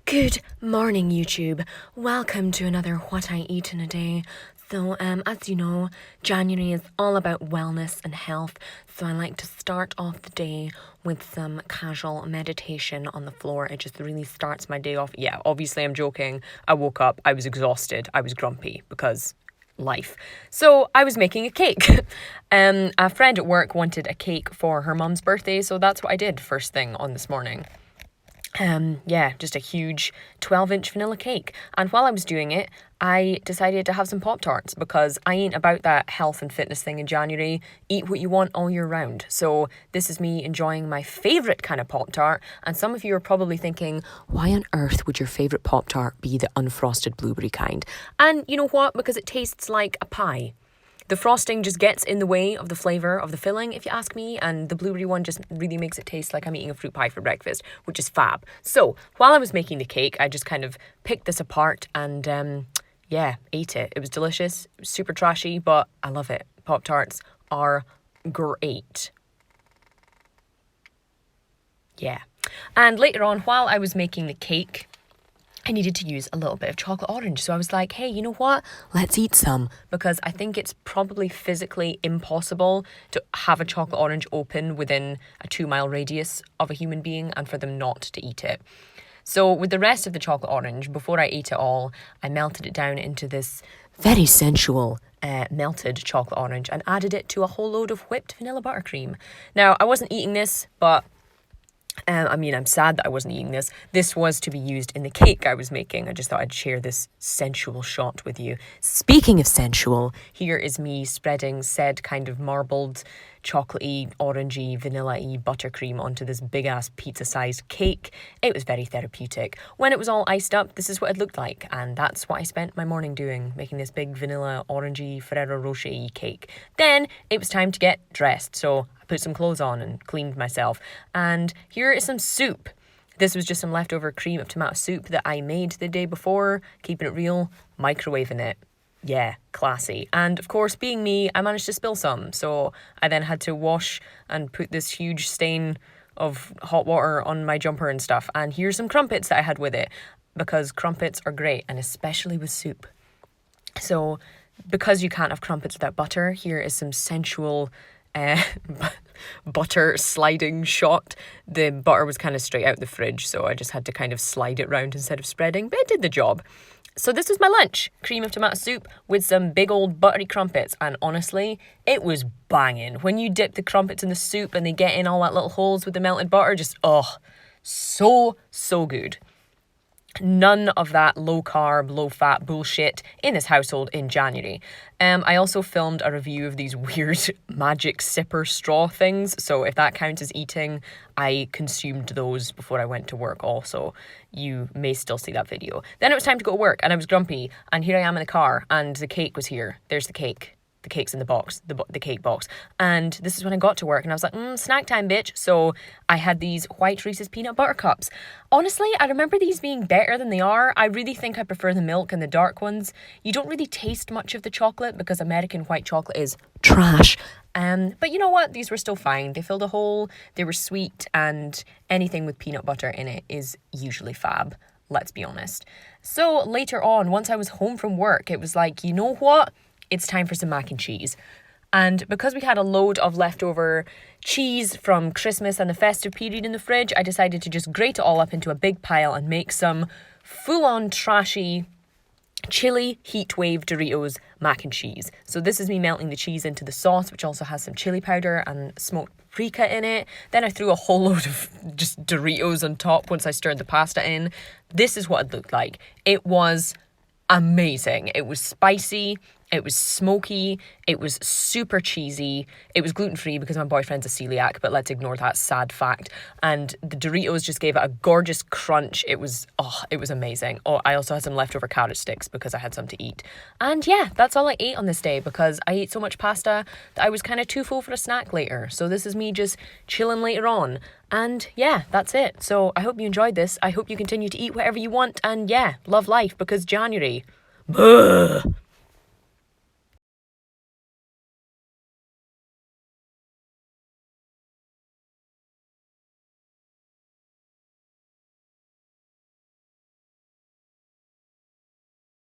Good morning, YouTube. Welcome to another What I Eat in a Day. So, as you know, January is all about wellness and health. So I like to start off the day with some casual meditation on the floor. It just really starts my day off. Yeah, obviously I'm joking. I woke up, I was exhausted, I was grumpy because life. So I was making a cake. A friend at work wanted a cake for her mum's birthday, so that's what I did first thing on this morning. Just a huge 12-inch vanilla cake. And while I was doing it, I decided to have some Pop-Tarts because I ain't about that health and fitness thing in January. Eat what you want all year round. So this is me enjoying my favourite kind of Pop-Tart. And some of you are probably thinking, why on earth would your favourite Pop-Tart be the unfrosted blueberry kind? And you know what? Because it tastes like a pie. The frosting just gets in the way of the flavour of the filling, if you ask me, and the blueberry one just really makes it taste like I'm eating a fruit pie for breakfast, which is fab. So, while I was making the cake, I just kind of picked this apart and, ate it. It was delicious, it was super trashy, but I love it. Pop-Tarts are great. Yeah. And later on, while I was making the cake, I needed to use a little bit of chocolate orange. So I was like, hey, you know what? Let's eat some. Because I think it's probably physically impossible to have a chocolate orange open within a 2-mile radius of a human being and for them not to eat it. So with the rest of the chocolate orange, before I ate it all, I melted it down into this very sensual melted chocolate orange and added it to a whole load of whipped vanilla buttercream. Now, I wasn't eating this, but I'm sad that I wasn't eating this. This was to be used in the cake I was making. I just thought I'd share this sensual shot with you. Speaking of sensual, here is me spreading said kind of marbled, chocolatey, orangey, vanilla-y buttercream onto this big-ass pizza-sized cake. It was very therapeutic. When it was all iced up, this is what it looked like. And that's what I spent my morning doing, making this big vanilla, orangey, Ferrero Rocher-y cake. Then it was time to get dressed. So I put some clothes on and cleaned myself. And here is some soup. This was just some leftover cream of tomato soup that I made the day before, keeping it real, microwaving it. Yeah, classy. And of course, being me, I managed to spill some. So I then had to wash and put this huge stain of hot water on my jumper and stuff. And here's some crumpets that I had with it, because crumpets are great, and especially with soup. So because you can't have crumpets without butter, here is some sensual butter sliding shot. The butter was kind of straight out the fridge, so I just had to kind of slide it round instead of spreading, but it did the job. So this was my lunch, cream of tomato soup with some big old buttery crumpets, and honestly, it was banging. When you dip the crumpets in the soup and they get in all that little holes with the melted butter, just, so good. None of that low-carb, low-fat bullshit in this household in January. I also filmed a review of these weird magic sipper straw things, so if that counts as eating, I consumed those before I went to work also. You may still see that video. Then it was time to go to work, and I was grumpy, and here I am in the car, and the cake was here. There's the cake. The cake's in the box, the cake box. And this is when I got to work and I was like, snack time, bitch. So I had these white Reese's peanut butter cups. Honestly, I remember these being better than they are. I really think I prefer the milk and the dark ones. You don't really taste much of the chocolate because American white chocolate is trash. But you know what? These were still fine. They filled a hole, they were sweet, and anything with peanut butter in it is usually fab. Let's be honest. So later on, once I was home from work, it was like, you know what? It's time for some mac and cheese. And because we had a load of leftover cheese from Christmas and the festive period in the fridge, I decided to just grate it all up into a big pile and make some full-on trashy chili heatwave Doritos mac and cheese. So this is me melting the cheese into the sauce, which also has some chili powder and smoked paprika in it. Then I threw a whole load of just Doritos on top once I stirred the pasta in. This is what it looked like. It was amazing. It was spicy, it was smoky, it was super cheesy, it was gluten-free because my boyfriend's a celiac, but let's ignore that sad fact. And the Doritos just gave it a gorgeous crunch. It was amazing. Oh, I also had some leftover carrot sticks because I had some to eat. And yeah, that's all I ate on this day because I ate so much pasta that I was kind of too full for a snack later. So this is me just chilling later on. And yeah, that's it. So I hope you enjoyed this. I hope you continue to eat whatever you want. And yeah, love life because January. Buh.